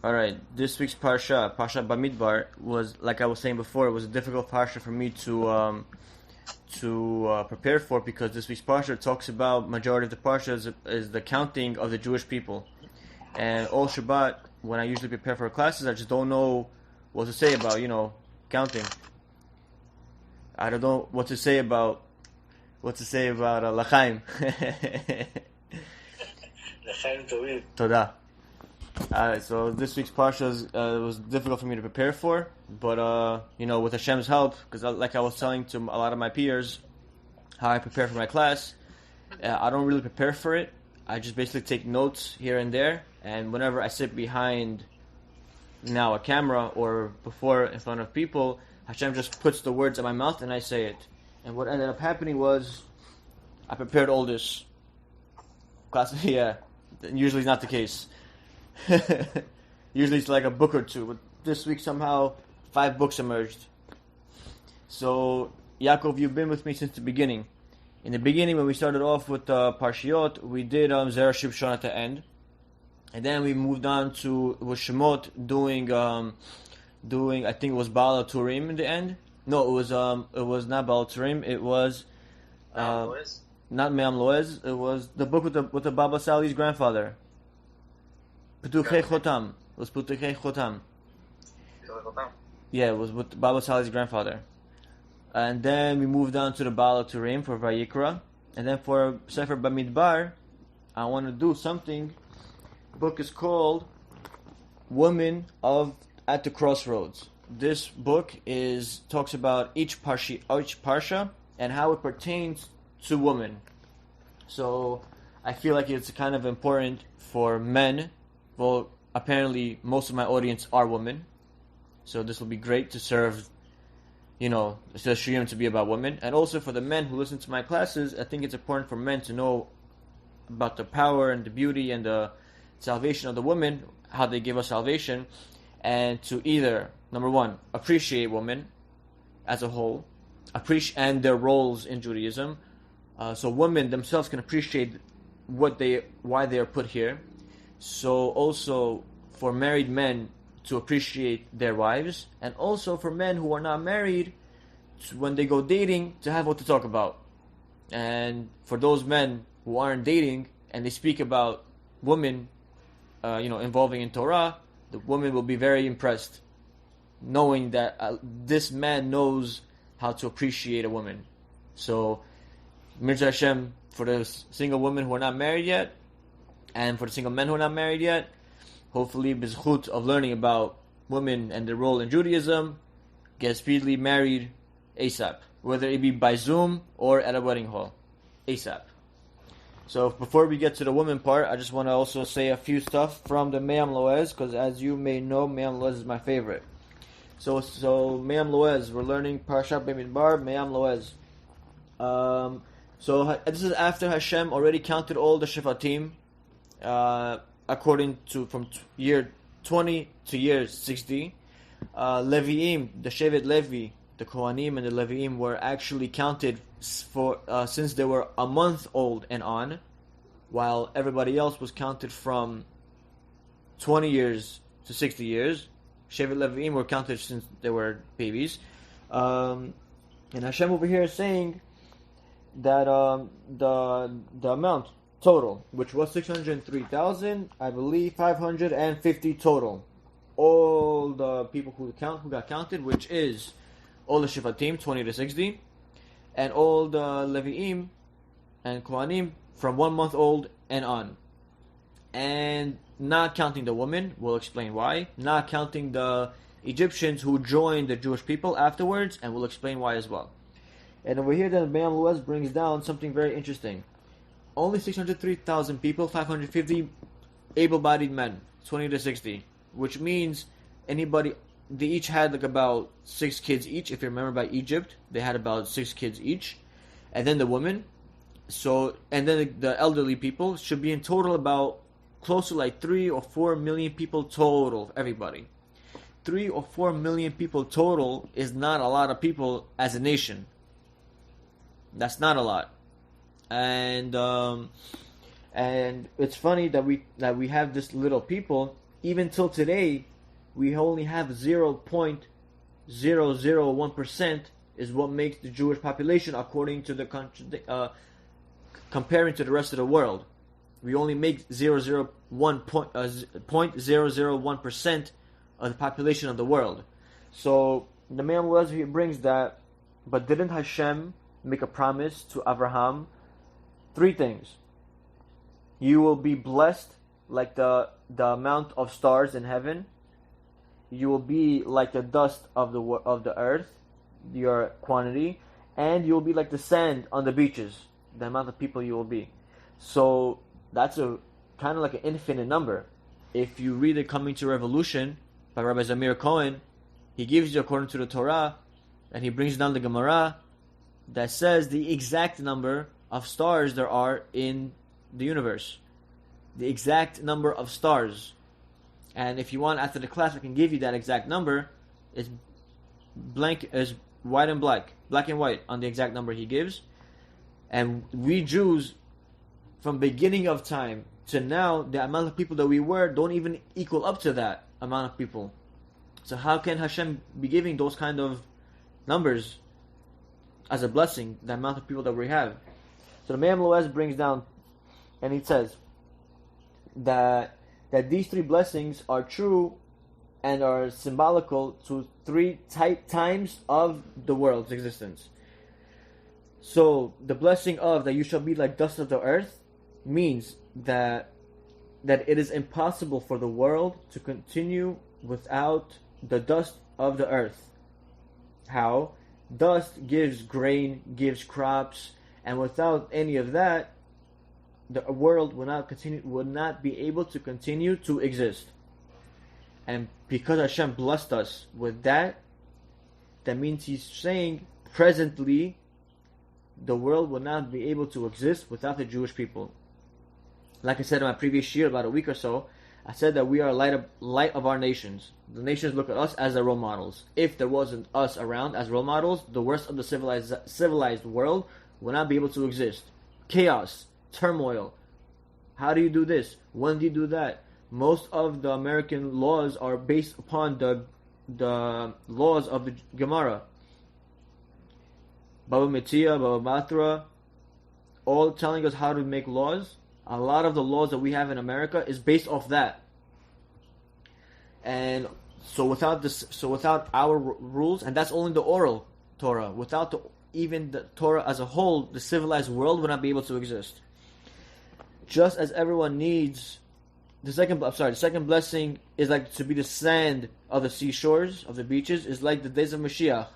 All right, this week's Parshat BaMidbar, was, like I was saying before, it was a difficult Parsha for me to prepare for, because this week's Parsha talks about, majority of the Parsha is the counting of the Jewish people. And all Shabbat, when I usually prepare for classes, I just don't know what to say about, counting. I don't know what to say about L'chaim. L'chaim Tovim. Toda. So this week's Parsha was difficult for me to prepare for, but with Hashem's help, because like I was telling to a lot of my peers, how I prepare for my class, I don't really prepare for it. I just basically take notes here and there, and whenever I sit behind now a camera or before in front of people, Hashem just puts the words in my mouth and I say it. And what ended up happening was I prepared all this class. Yeah, usually it's not the case. Usually it's like a book or two, but this week somehow 5 books emerged. So Yaakov, you've been with me since the beginning. In the beginning, when we started off with Parshiot, we did Zera Shibshon at the end, and then we moved on to Shemot doing I think it was Baal Turim in the end. No, it was not Baal Turim. It was not Me'am Loez. It was the book with the Baba Sali's grandfather. Petuchei Chotam. It was Petuchei Chotam. Yeah, it was with Baba Sali's grandfather. And then we moved on to the Baal Turim for Vayikra. And then for Sefer BaMidbar, I want to do something. The book is called Women at the Crossroads. This book talks about each parsha and how it pertains to women. So I feel like it's kind of important for men. Well, apparently most of my audience are women, so this will be great to serve, the shiurim to be about women. And also for the men who listen to my classes, I think it's important for men to know about the power and the beauty and the salvation of the women, how they give us salvation, and to either, number one, appreciate women as a whole, and their roles in Judaism, so women themselves can appreciate why they are put here. So also for married men to appreciate their wives, and also for men who are not married, when they go dating, to have what to talk about. And for those men who aren't dating and they speak about women, involving in Torah, the woman will be very impressed, knowing that this man knows how to appreciate a woman. So, Mirza Hashem, for the single women who are not married yet, and for the single men who are not married yet, hopefully, b'zchut of learning about women and their role in Judaism, get speedily married ASAP, whether it be by Zoom or at a wedding hall, ASAP. So before we get to the women part, I just want to also say a few stuff from the Me'am Loez, because as you may know, Me'am Loez is my favorite. So Me'am Loez, we're learning Parshat BaMidbar, Me'am Loez. So this is after Hashem already counted all the Shefatim, according to from year 20 to year 60. Leviim, the Shevet Levi, the Kohanim and the Leviim were actually counted for since they were a month old and on, while everybody else was counted from 20 years to 60 years. Shevet Leviim were counted since they were babies. And Hashem over here is saying that the amount total, which was 603,000, I believe 550 total. All the people who got counted, which is all the Shefatim, 20 to 60, and all the Leviim and Kohanim from 1 month old and on. And not counting the women, we'll explain why. Not counting the Egyptians who joined the Jewish people afterwards, and we'll explain why as well. And over here, then, Me'am Loez brings down something very interesting. Only 603,000 people, 550 able-bodied men, 20 to 60, which means they each had like about 6 kids each. If you remember by Egypt, they had about 6 kids each. And then the women, and then the elderly people should be in total about close to like 3 or 4 million people total, everybody. 3 or 4 million people total is not a lot of people as a nation. That's not a lot. And it's funny that we have this little people, even till today, we only have 0.001% is what makes the Jewish population, according to the comparing to the rest of the world. We only make 0.001% of the population of the world. So the man he brings that, but didn't Hashem make a promise to Abraham? 3 things. You will be blessed like the amount of stars in heaven. You will be like the dust of the earth, your quantity, and you will be like the sand on the beaches, the amount of people you will be. So that's a kind of like an infinite number. If you read the Coming to Revolution by Rabbi Krohn, he gives you according to the Torah, and he brings down the Gemara that says the exact number of stars there are in the universe. The exact number of stars. And if you want, after the class, I can give you that exact number. It's blank, is white and black and white on the exact number he gives. And we Jews, from beginning of time to now, the amount of people that we were don't even equal up to that amount of people. So how can Hashem be giving those kind of numbers as a blessing, the amount of people that we have? So the Me'am Loez brings down, and he says that these 3 blessings are true and are symbolical to 3 times of the world's existence. So the blessing of that you shall be like dust of the earth means that it is impossible for the world to continue without the dust of the earth. How? Dust gives grain, gives crops, and without any of that, the world would not be able to continue to exist. And because Hashem blessed us with that means He's saying presently the world will not be able to exist without the Jewish people. Like I said in my previous year, about a week or so, I said that we are light of our nations. The nations look at us as their role models. If there wasn't us around as role models, the worst of the civilized world would not be able to exist. Chaos, turmoil. How do you do this? When do you do that? Most of the American laws are based upon the laws of the Gemara. Baba Metzia, Baba Batra, all telling us how to make laws. A lot of the laws that we have in America is based off that. And so without our rules, and that's only the oral Torah, without even the Torah as a whole, the civilized world would not be able to exist. Just as everyone needs the second blessing is like to be the sand of the seashores, of the beaches, is like the days of Mashiach.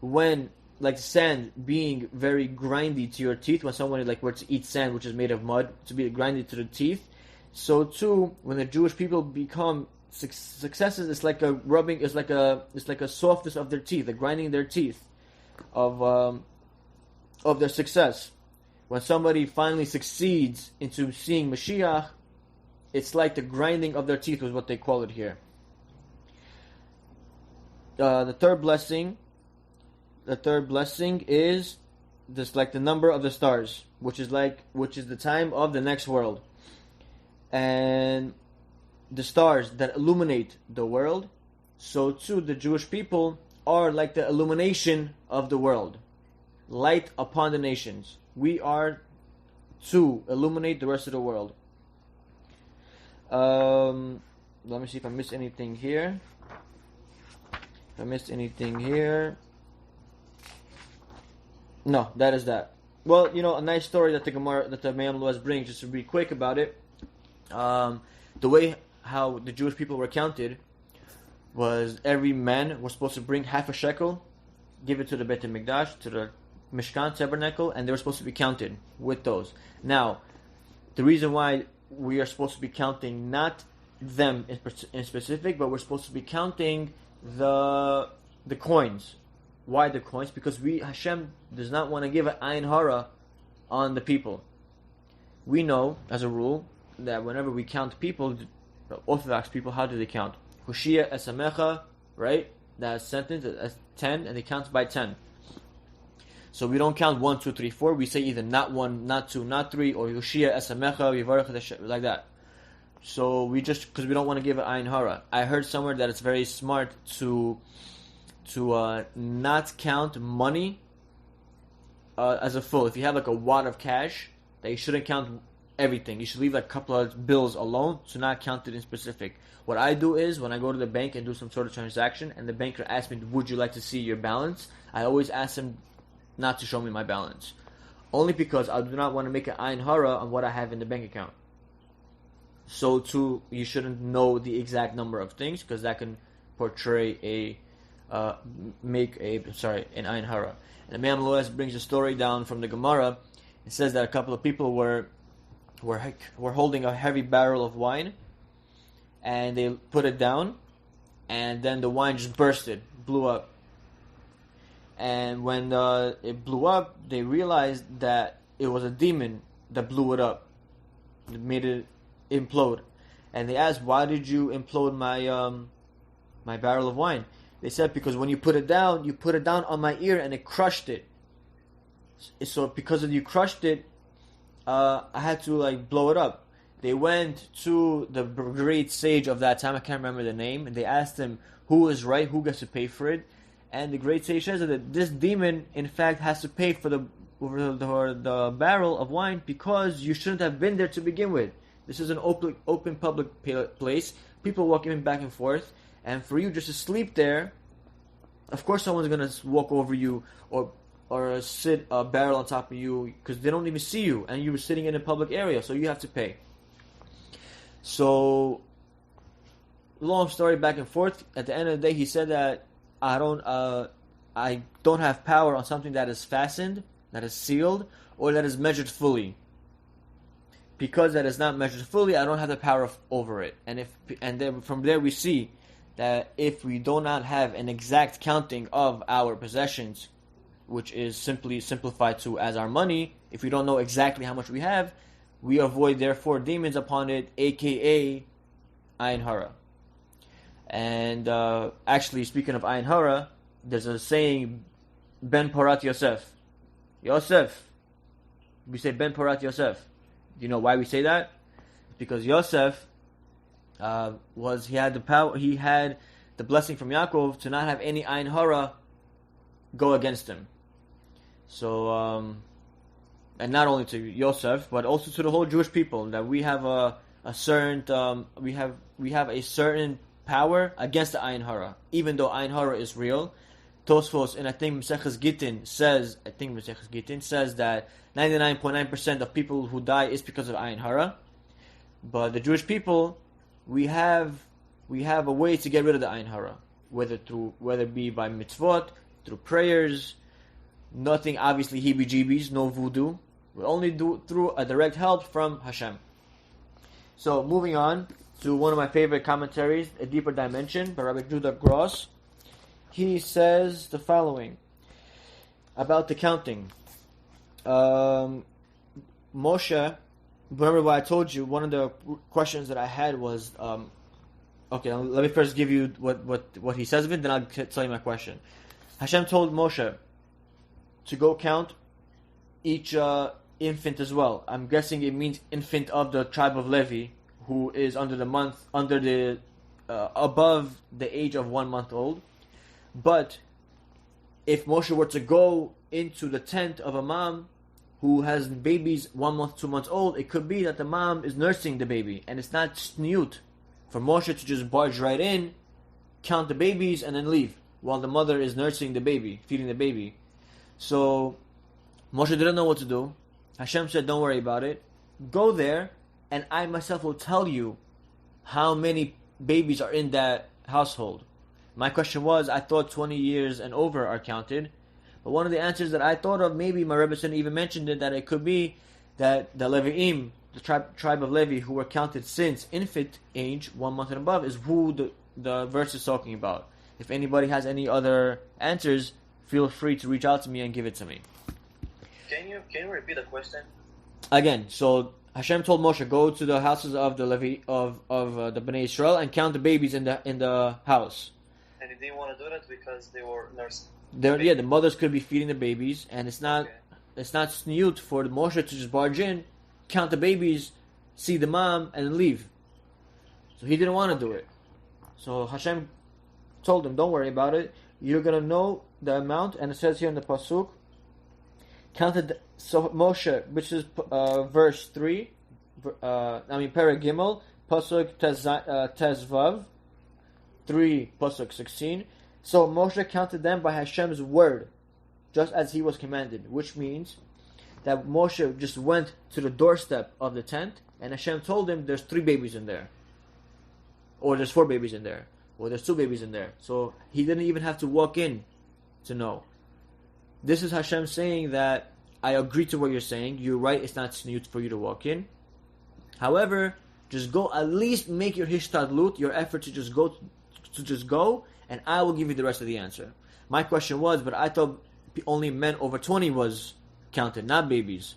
When like sand being very grindy to your teeth, when someone were to eat sand, which is made of mud, to be grindy to the teeth, so too when the Jewish people become successes, it's like a rubbing, it's like a softness of their teeth, the grinding their teeth of their success. When somebody finally succeeds into seeing Mashiach, it's like the grinding of their teeth is what they call it here. The third blessing is this, like the number of the stars, which is the time of the next world. And the stars that illuminate the world, so too the Jewish people are like the illumination of the world, light upon the nations. We are to illuminate the rest of the world. Let me see if I missed anything here. No, that is that. Well, a nice story that the Gemara, that the Me'am Loez brings, just to be quick about it. The way how the Jewish people were counted was every man was supposed to bring half a shekel, give it to the Beit HaMikdash, to the Mishkan tabernacle, and they were supposed to be counted with those. Now, the reason why we are supposed to be counting not them in specific, but we're supposed to be counting the coins. Why the coins? Because Hashem does not want to give an ayin hara on the people. We know, as a rule, that whenever we count people, the Orthodox people, how do they count? Hushia esamecha, right? That sentence is 10, and they count by 10. So we don't count 1, 2, 3, 4. We say either not 1, not 2, not 3, or Yoshia Esamecha, like that. So we just, because we don't want to give an ayin hara. I heard somewhere that it's very smart to not count money as a full. If you have like a wad of cash, that you shouldn't count everything. You should leave like a couple of bills alone to not count it in specific. What I do is when I go to the bank and do some sort of transaction, and the banker asks me, "Would you like to see your balance?" I always ask him not to show me my balance, only because I do not want to make an ayin hara on what I have in the bank account. So too, you shouldn't know the exact number of things, because that can portray an ayin hara. And the Mollot brings a story down from the Gemara. It says that a couple of people were holding a heavy barrel of wine, and they put it down, and then the wine just bursted, blew up. And when it blew up, they realized that it was a demon that blew it up. It made it implode. And they asked, "Why did you implode my barrel of wine?" They said, "Because when you put it down on my ear and it crushed it. So because you crushed it, I had to blow it up." They went to the great sage of that time, I can't remember the name, and they asked him who is right, who gets to pay for it. And the great sage says that this demon, in fact, has to pay for the barrel of wine, because you shouldn't have been there to begin with. This is an open public place. People walking back and forth. And for you just to sleep there, of course someone's going to walk over you or sit a barrel on top of you, because they don't even see you, and you were sitting in a public area, so you have to pay. So, long story back and forth. At the end of the day, he said that I don't have power on something that is fastened, that is sealed, or that is measured fully. Because that is not measured fully, I don't have the power over it. And then from there we see that if we do not have an exact counting of our possessions, which is simply simplified to as our money, if we don't know exactly how much we have, we avoid therefore demons upon it, aka ayin hara. And actually, speaking of ayin hara, there's a saying, Ben Porat Yosef. Yosef. We say Ben Porat Yosef. Do you know why we say that? Because Yosef he had the power, he had the blessing from Yaakov to not have any ayin hara go against him. So, and not only to Yosef, but also to the whole Jewish people, that we have a certain we have a certain power against the ayin hara, even though ayin hara is real. Tosfos, and I think Maseches Gittin says that 99.9% of people who die is because of ayin hara. But the Jewish people, we have a way to get rid of the ayin hara, whether it be by mitzvot, through prayers. Nothing, obviously, heebie-jeebies, no voodoo. We only do through a direct help from Hashem. So, moving on to one of my favorite commentaries, A Deeper Dimension, by Rabbi Judah Gross. He says the following about the counting. Moshe, remember what I told you, one of the questions that I had was, okay, let me first give you what he says of it, then I'll tell you my question. Hashem told Moshe to go count each infant as well. I'm guessing it means infant of the tribe of Levi, who is above the age of 1 month old. But if Moshe were to go into the tent of a mom who has babies 1 month, 2 months old, it could be that the mom is nursing the baby, and it's not snoot for Moshe to just barge right in, count the babies, and then leave, while the mother is nursing the baby, feeding the baby. So Moshe didn't know what to do. Hashem said, "Don't worry about it. Go there, and I myself will tell you how many babies are in that household." My question was, I thought 20 years and over are counted. But one of the answers that I thought of, maybe my Rebbe even mentioned it, that it could be that the Levi'im, the tribe of Levi, who were counted since infant age, 1 month and above, is who the verse is talking about. If anybody has any other answers, feel free to reach out to me and give it to me. Can you repeat the question? Again, so Hashem told Moshe, go to the houses of the Levi of the Bnei Israel and count the babies in the house. And he didn't want to do that because they were nursing. The mothers could be feeding the babies, and it's not snoot for Moshe to just barge in, count the babies, see the mom, and leave. So he didn't want to do it. So Hashem told him, don't worry about it. You're going to know the amount. And it says here in the Pasuk, counted. So Moshe, which is verse 3, Perek Gimel, Pasuk Tezvav, 3, Pasuk 16. So Moshe counted them by Hashem's word, just as he was commanded, which means that Moshe just went to the doorstep of the tent, and Hashem told him there's 3 babies in there, or there's 4 babies in there, or there's 2 babies in there. So he didn't even have to walk in to know. This is Hashem saying that I agree to what you're saying. You're right, it's not sniyut for you to walk in. However, just go, at least make your hishtadlut, your effort to just go, and I will give you the rest of the answer. My question was, but I thought only men over 20 was counted, not babies.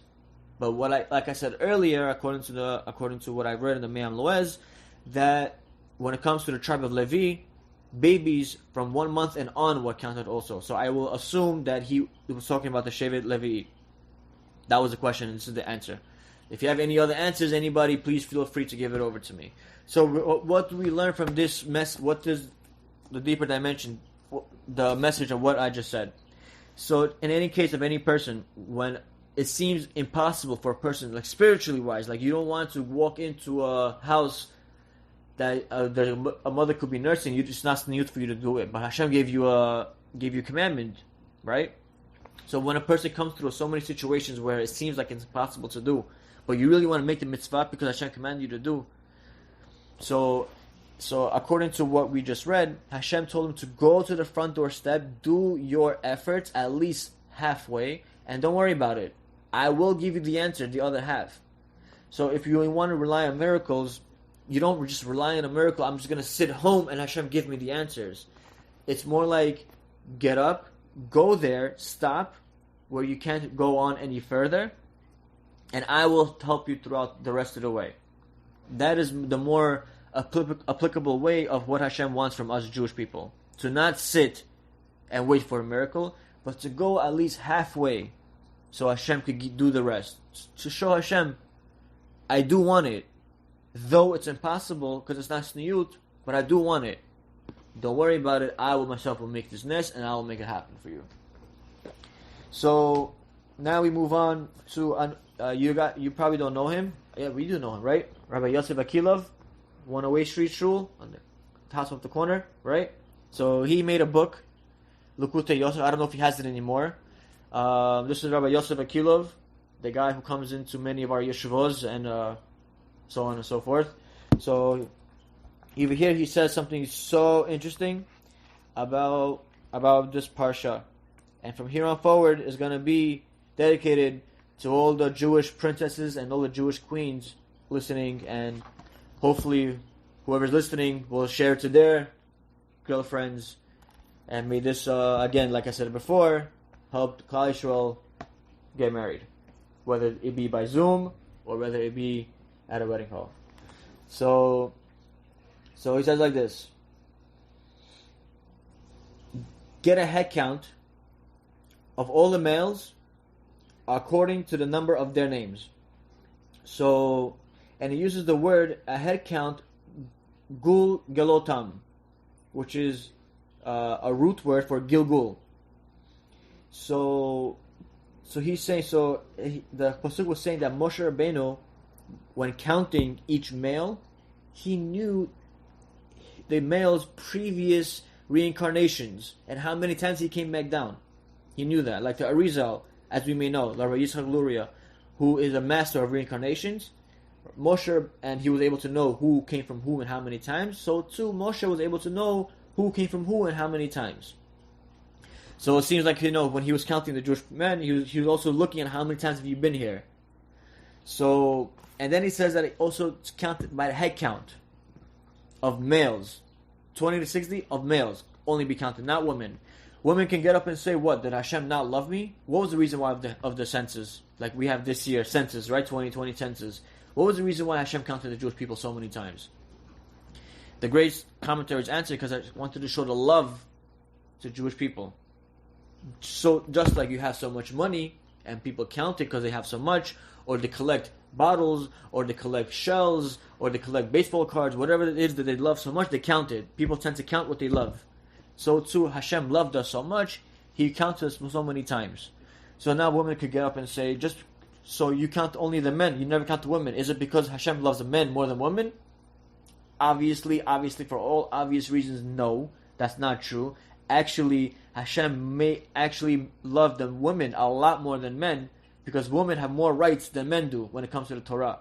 But like I said earlier, according to what I've read in the Me'am Loez, that when it comes to the tribe of Levi, babies from 1 month and on were counted also. So I will assume that he was talking about the Shevet Levi. That was the question, and this is the answer. If you have any other answers, anybody, please feel free to give it over to me. So what do we learn from this what is the deeper dimension, the message of what I just said? So in any case of any person, when it seems impossible for a person, like spiritually wise, like you don't want to walk into a house that a mother could be nursing, it's not sniyut for you to do it. But Hashem gave you a commandment, right? So when a person comes through so many situations where it seems like it's impossible to do, but you really want to make the mitzvah because Hashem commanded you to do. So according to what we just read, Hashem told him to go to the front door step, do your efforts at least halfway, and don't worry about it. I will give you the answer, the other half. So if you want to rely on miracles, you don't just rely on a miracle, I'm just going to sit home and Hashem give me the answers. It's more like, get up, go there, stop where you can't go on any further, and I will help you throughout the rest of the way. That is the more applicable way of what Hashem wants from us Jewish people. To not sit and wait for a miracle, but to go at least halfway so Hashem could do the rest. To show Hashem, I do want it. Though it's impossible because it's not sniyut, but I do want it. Don't worry about it. I myself will make this nest and I will make it happen for you. So now we move on to you probably don't know him. Yeah, we do know him, right? Rabbi Yosef Akilov, 108 Street Shul, on the house off the corner, right? So he made a book, Lukutei Yosef. I don't know if he has it anymore. This is Rabbi Yosef Akilov, the guy who comes into many of our yeshivos and so on and so forth. So over here he says something so interesting about this parsha, and from here on forward is going to be dedicated to all the Jewish princesses and all the Jewish queens listening, and hopefully whoever's listening will share to their girlfriends, and may this again, like I said before, help Klal Yisrael get married, whether it be by Zoom or whether it be at a wedding hall. So he says like this: get a head count of all the males according to the number of their names. So, and he uses the word, a head count, gul gelotam, which is a root word for gilgul. So he's saying, the Pasuk was saying that Moshe Rabbeinu, when counting each male, he knew the male's previous reincarnations and how many times he came back down. He knew that. Like the Arizal, as we may know, Rabbi Yitzchak Luria, who is a master of reincarnations, Moshe, and he was able to know who came from who and how many times. So too, Moshe was able to know who came from who and how many times. So it seems like, when he was counting the Jewish men, he was also looking at how many times have you been here. So, and then he says that it also counted by the head count of males. 20 to 60 of males only be counted, not women. Women can get up and say, what, did Hashem not love me? What was the reason why of the census? Like we have this year, census, right? 2020 census. What was the reason why Hashem counted the Jewish people so many times? The great commentaries answer, because I wanted to show the love to Jewish people. So just like you have so much money and people count it because they have so much, or they collect bottles, or they collect shells, or they collect baseball cards, whatever it is that they love so much, they count it. People tend to count what they love. So too, Hashem loved us so much, He counted us so many times. So now women could get up and say, just so you count only the men, you never count the women. Is it because Hashem loves the men more than women? Obviously, for all obvious reasons, no. That's not true. Actually, Hashem may actually love the women a lot more than men, because women have more rights than men do when it comes to the Torah.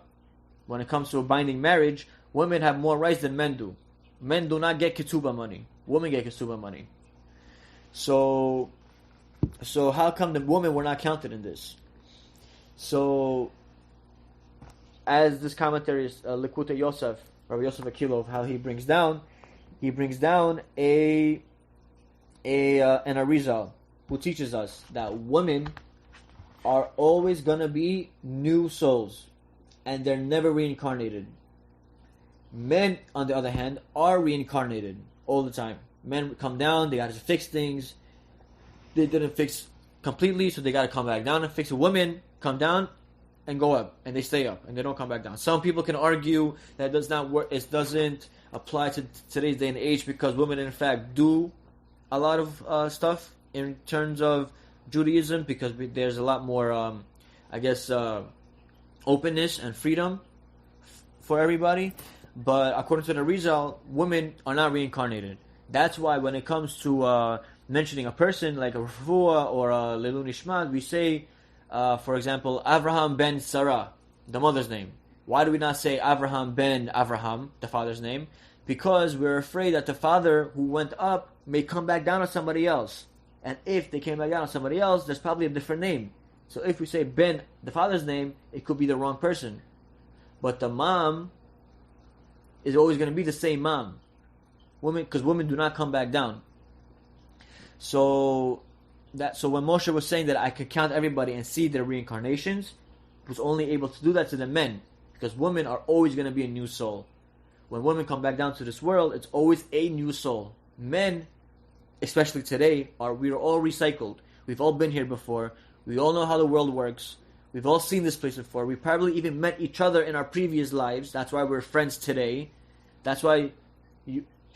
When it comes to a binding marriage, women have more rights than men do. Men do not get ketubah money. Women get ketubah money. So how come the women were not counted in this? So, as this commentary is Likutei Yosef, Rabbi Yosef Akilov, how he brings down an Arizal who teaches us that women are always going to be new souls, and they're never reincarnated. Men, on the other hand, are reincarnated all the time. Men come down, they got to fix things. They didn't fix completely, so they got to come back down and fix it. Women come down and go up, and they stay up, and they don't come back down. Some people can argue that does not work. It doesn't apply to today's day and age, because women, in fact, do a lot of stuff in terms of Judaism, because there's a lot more, openness and freedom for everybody. But according to the Rizal, women are not reincarnated. That's why when it comes to mentioning a person like a Refuah or a Leilu Nishmat, we say, for example, Avraham ben Sarah, the mother's name. Why do we not say Avraham ben Avraham, the father's name? Because we're afraid that the father who went up may come back down on somebody else. And if they came back down on somebody else, there's probably a different name. So if we say Ben, the father's name, it could be the wrong person. But the mom is always going to be the same mom. Because women do not come back down. So when Moshe was saying that I could count everybody and see their reincarnations, he was only able to do that to the men, because women are always going to be a new soul. When women come back down to this world, it's always a new soul. Men, especially today, we're all recycled. We've all been here before. We all know how the world works. We've all seen this place before. We probably even met each other in our previous lives. That's why we're friends today. That's why,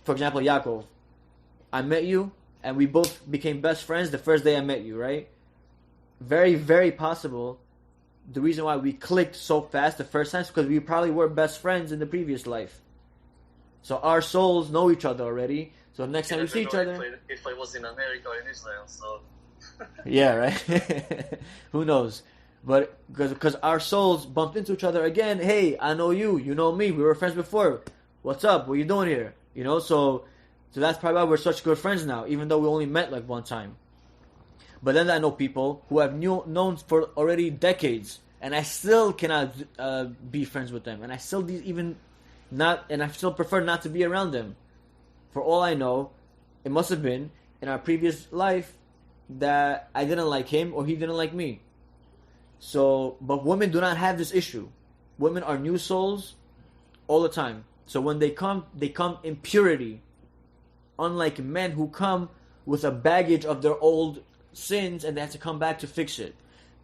for example, Yaakov, I met you, and we both became best friends the first day I met you, right? Very, very possible. The reason why we clicked so fast the first time is because we probably were best friends in the previous life. So our souls know each other already. So next time we see each other... If I was in America or in Israel, so... Yeah, right? Who knows? But because our souls bumped into each other again, hey, I know you, you know me, we were friends before. What's up? What are you doing here? You know, so that's probably why we're such good friends now, even though we only met like one time. But then I know people who I've known for already decades, and I still cannot be friends with them, and I still prefer not to be around them. For all I know, it must have been in our previous life that I didn't like him or he didn't like me. So, but women do not have this issue. Women are new souls all the time. So when they come in purity, unlike men who come with a baggage of their old sins and they have to come back to fix it.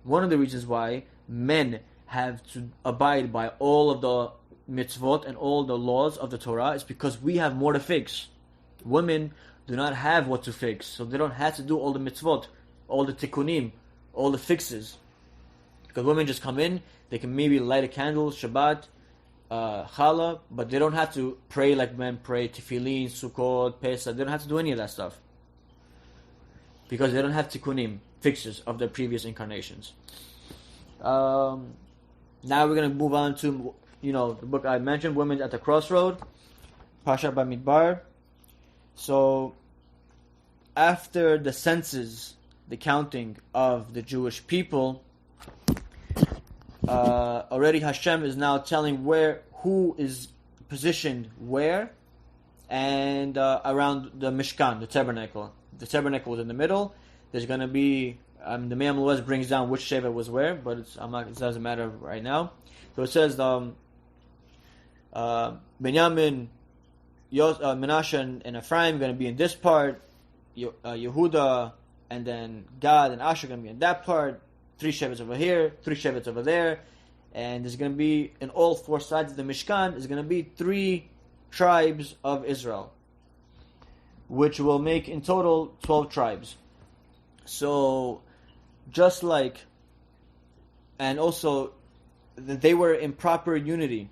One of the reasons why men have to abide by all of the mitzvot and all the laws of the Torah is because we have more to fix. Women do not have what to fix, so they don't have to do all the mitzvot, all the tikkunim, all the fixes. Because women just come in, they can maybe light a candle, Shabbat, Challah, but they don't have to pray like men pray, Tefillin, Sukkot, Paysach. They don't have to do any of that stuff. Because they don't have tikkunim, fixes of their previous incarnations. Now we're going to move on to, the book I mentioned, Women at the Crossroad, Parshat BaMidbar. So, after the census, the counting of the Jewish people, already Hashem is now telling who is positioned where, and around the Mishkan, the tabernacle. The tabernacle was in the middle. There's going to be, the Me'am Luez brings down which Sheva was where, but it doesn't matter right now. So it says, Benjamin, Menashe and Ephraim are going to be in this part, Yehuda and then Gad and Asher are going to be in that part, 3 Shevets over here, 3 Shevets over there, And there's going to be, in all four sides of the Mishkan, there's going to be 3 tribes of Israel, which will make in total 12 tribes. So, just like, and also, they were in proper unity.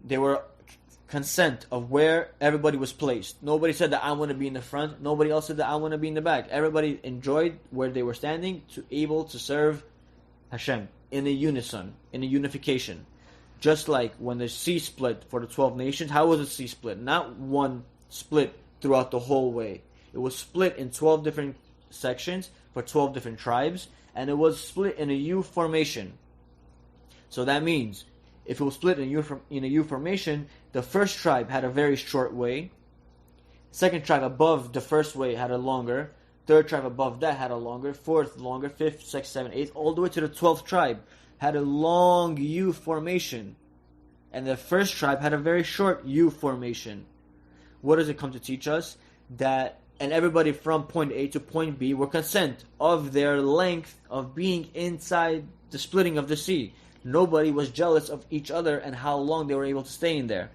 They were consent of where everybody was placed. Nobody said that I want to be in the front. Nobody else said that I want to be in the back. Everybody enjoyed where they were standing, to able to serve Hashem in a unison, in a unification. Just like when the sea split for the 12 nations, how was the sea split? Not one split throughout the whole way. It was split in 12 different sections for 12 different tribes, and it was split in a U formation. So that means, if it was split in a U formation, the first tribe had a very short way. Second tribe above the first way had a longer. Third tribe above that had a longer. Fourth longer. Fifth, sixth, seventh, eighth, all the way to the 12th tribe had a long U formation. And the first tribe had a very short U formation. What does it come to teach us? That, and everybody from point A to point B were consent of their length of being inside the splitting of the sea. Nobody was jealous of each other and how long they were able to stay in there.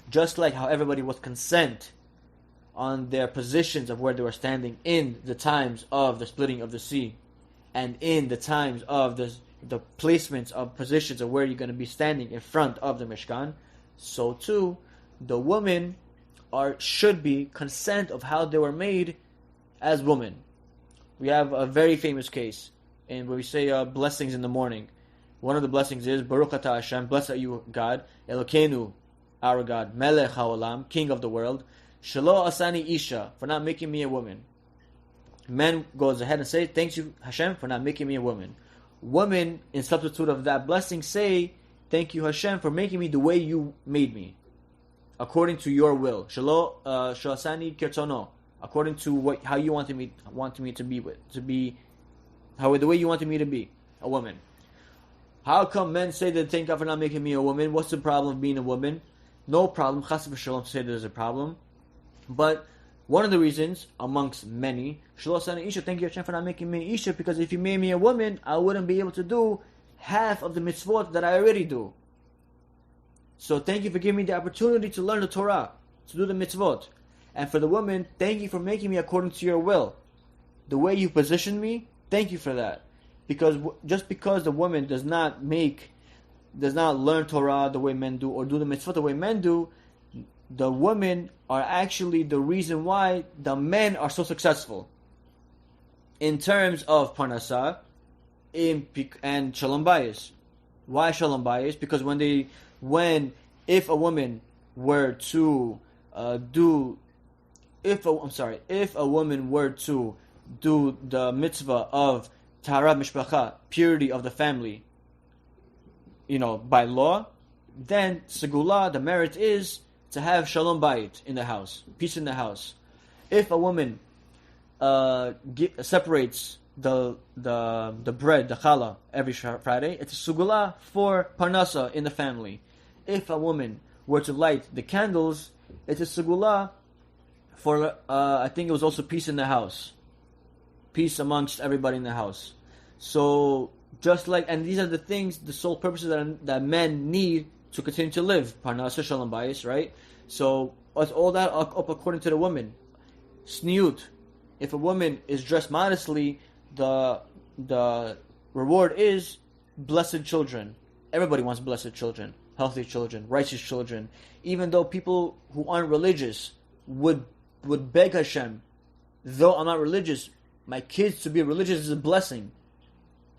Just like how everybody was consent on their positions of where they were standing in the times of the splitting of the sea, and in the times of the placements of positions of where you're going to be standing in front of the Mishkan, so too the women should be consent of how they were made as women. We have a very famous case in where we say blessings in the morning. One of the blessings is Baruch Atah Hashem, blessed are you God, Elokeinu, our God, Melech HaOlam, King of the world, Shelo Asani Isha, for not making me a woman. Men goes ahead and say, thanks you Hashem for not making me a woman. Women, in substitute of that blessing, say, thank you Hashem for making me the way you made me, according to your will. Shelo Asani Kirtono, according to how you wanted me to be the way you wanted me to be, a woman. How come men say that thank God for not making me a woman? What's the problem of being a woman? No problem, chas v'shalom, to say there's a problem. But one of the reasons, amongst many, Shelo Asani Isha, thank you Hashem for not making me Isha, because if you made me a woman, I wouldn't be able to do half of the mitzvot that I already do. So thank you for giving me the opportunity to learn the Torah, to do the mitzvot. And for the woman, thank you for making me according to your will. The way you positioned me, thank you for that. Because just because the woman does not learn Torah the way men do, or do the mitzvot the way men do, the women are actually the reason why the men are so successful in terms of parnasah and shalom bayis. Why shalom bayis? Because if a woman were to if a woman were to do the mitzvah of Taharat Mishpacha, purity of the family, by law, then Segula, the merit is to have Shalom Bayit in the house, peace in the house. If a woman separates the bread, the challah, every Friday, it's a Segula for Parnasa in the family. If a woman were to light the candles, it's a Segula for, I think it was also peace in the house. Peace amongst everybody in the house. So, just like, and these are the things, the sole purposes that men need to continue to live. Parnasa, Shalom Bayis, right? So, it's all that up according to the woman. Sniut. If a woman is dressed modestly, the reward is blessed children. Everybody wants blessed children, healthy children, righteous children. Even though people who aren't religious would beg Hashem, though I'm not religious, my kids to be religious is a blessing.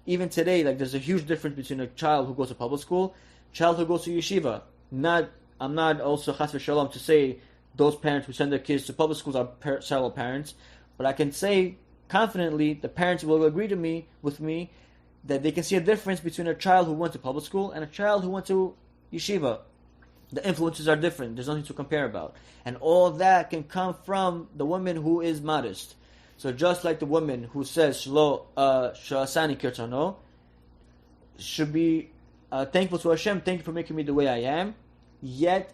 Even today, there's a huge difference between a child who goes to public school, child who goes to yeshiva. I'm not also chas v'shalom to say those parents who send their kids to public schools are shallow parents, but I can say confidently the parents will agree with me that they can see a difference between a child who went to public school and a child who went to yeshiva. The influences are different. There's nothing to compare about, and all that can come from the woman who is modest. So just like the woman who says Shelo Asani Kirtono should be thankful to Hashem, thank you for making me the way I am. Yet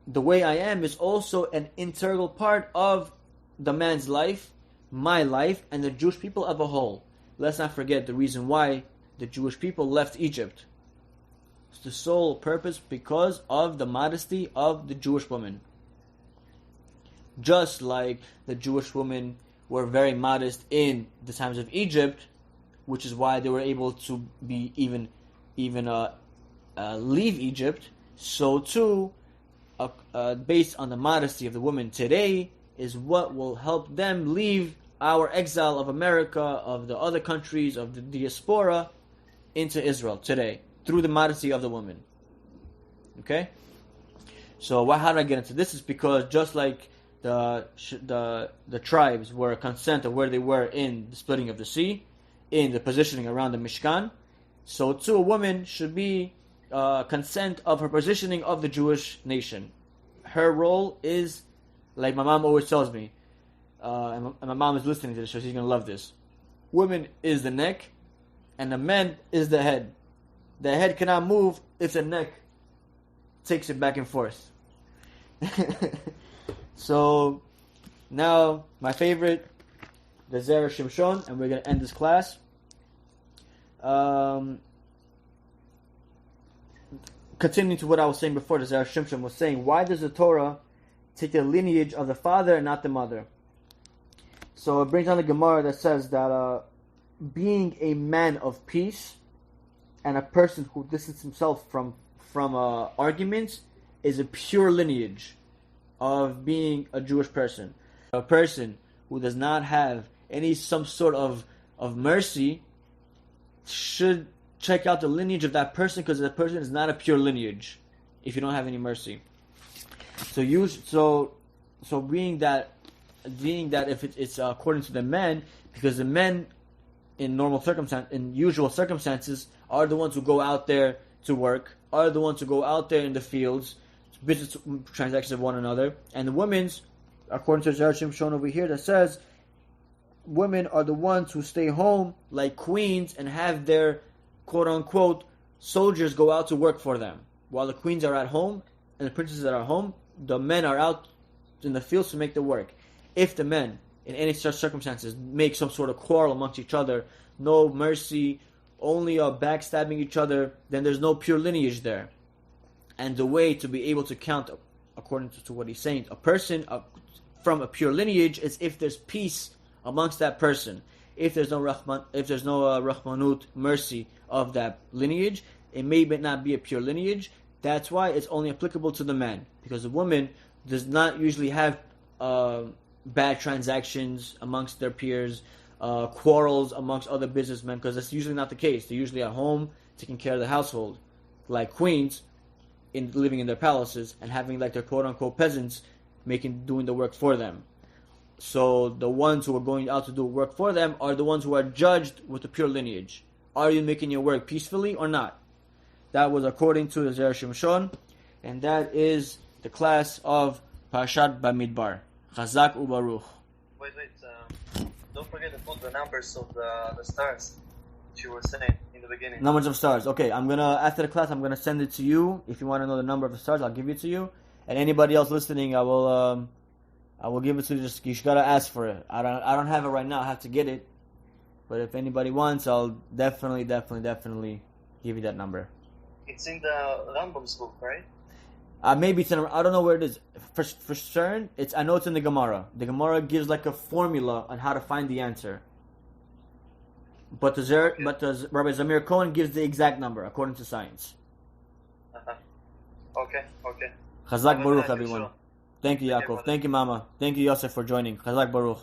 the way I am is also an integral part of the man's life, my life, and the Jewish people as a whole. Let's not forget the reason why the Jewish people left Egypt. the sole purpose because of the modesty of the Jewish woman. Just like the Jewish women were very modest in the times of Egypt, which is why they were able to be even leave Egypt, so too, based on the modesty of the women today, is what will help them leave our exile of America, of the other countries, of the diaspora, into Israel today, through the modesty of the woman. Okay? So how did I get into this? Is because just like the tribes were consent of where they were in the splitting of the sea, in the positioning around the Mishkan, so too a woman should be consent of her positioning of the Jewish nation. Her role is, like my mom always tells me, and my mom is listening to this, so she's going to love this. Women is the neck, and the man is the head. The head cannot move if the neck takes it back and forth. So, now, my favorite, the Zera Shimshon, and we're going to end this class. Continuing to what I was saying before, the Zera Shimshon was saying, why does the Torah take the lineage of the father and not the mother? So it brings on the Gemara that says that being a man of peace and a person who distances himself from arguments is a pure lineage of being a Jewish person. A person who does not have some sort of mercy should check out the lineage of that person, because that person is not a pure lineage if you don't have any mercy. So being that if it's according to the men, because the men in usual circumstances are the ones who go out there to work, are the ones who go out there in the fields, business transactions of one another, and the women's, according to Zera Shimshon over here, that says women are the ones who stay home like queens and have their quote-unquote soldiers go out to work for them. While the queens are at home and the princesses are at home, the men are out in the fields to make the work. If the men, in any such circumstances, make some sort of quarrel amongst each other, no mercy, only backstabbing each other, then there's no pure lineage there. And the way to be able to count, according to what he's saying, a person from a pure lineage is if there's peace amongst that person. If there's no rahmanut, mercy of that lineage, it may not be a pure lineage. That's why it's only applicable to the man, because the woman does not usually have bad transactions amongst their peers, quarrels amongst other businessmen, because that's usually not the case. They're usually at home taking care of the household, like queens living in their palaces and having like their quote-unquote peasants doing the work for them. So the ones who are going out to do work for them are the ones who are judged with the pure lineage. Are you making your work peacefully or not? That was according to the Zera Shimshon, and that is the class of Parshat BaMidbar. Chazak u'baruch. Wait, don't forget to put the numbers of the stars that you were saying in the beginning. Numbers of stars. Okay, after the class, I'm gonna send it to you. If you want to know the number of the stars, I'll give it to you. And anybody else listening, I will give it to you. Just you gotta ask for it. I don't have it right now. I have to get it. But if anybody wants, I'll definitely give you that number. It's in the Rambam's book, right? Maybe it's I don't know where it is. For certain, I know it's in the Gemara. The Gemara gives like a formula on how to find the answer. But the Rabbi Zamir Krohn gives the exact number according to science. Okay. Chazak Baruch, everyone. Thank you, Yaakov. Thank you, Mama. Thank you, Yosef, for joining. Chazak Baruch.